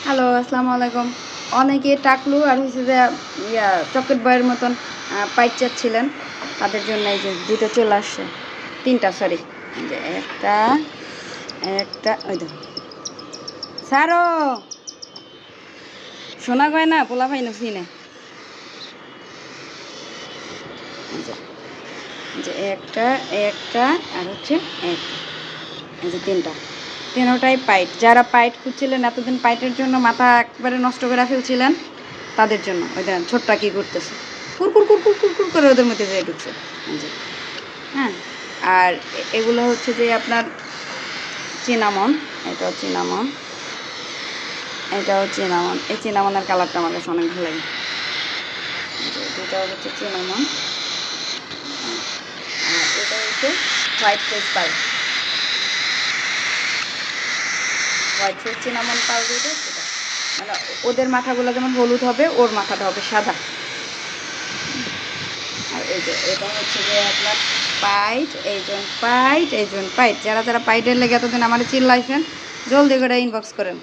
Hello, আসসালামু আলাইকুম। অনেকে টাকলু আর হচ্ছে যে চকলেট বয়ের মতন পাইপ চাচ্ছিলেন, তাদের জন্য এই যে দুটো চলে আসছে, তিনটা সরি, এই যে একটা একটা ওই দেখো স্যারও শোনা গয় না পোলা পাই না সিনে, এই যে এই যে একটা একটা আর হচ্ছে একটা, এই যে তিনটা, তিনোটাই পাইট। যারা পাইট খুঁজছিলেন এতদিন, পাইটের জন্য মাথা একবারে নষ্ট করে ফেলছিলেন, তাদের জন্য ওই দেখেন ছোট্টা কী করতেছে, কুরকুর কুরকুর কুরকুর করে ওদের মধ্যে যেয়ে ঢুকছে। জি, হ্যাঁ। আর এগুলো হচ্ছে যে আপনার চিনামন, এটাও চিনামন, এটাও চিনামন। এই চিনামনের কালারটা আমার কাছে অনেক ভালো লাগে। এটাও হচ্ছে চিনামন, আর এটা হচ্ছে হোয়াইট ফেস পাল, হোয়াইট ফেস চিনামন পাল যেটা সেটা, মানে ওদের মাথাগুলো যেমন হলুদ হবে, ওর মাথাটা হবে সাদা। আর এই যে এটা হচ্ছে যে আপনার পাইট, এইজন পাইট, এইজন পাইট। যারা যারা পাইটের লেগে এতদিন আমার চিল্লাইছেন, জলদি করে ইনবক্স করেন।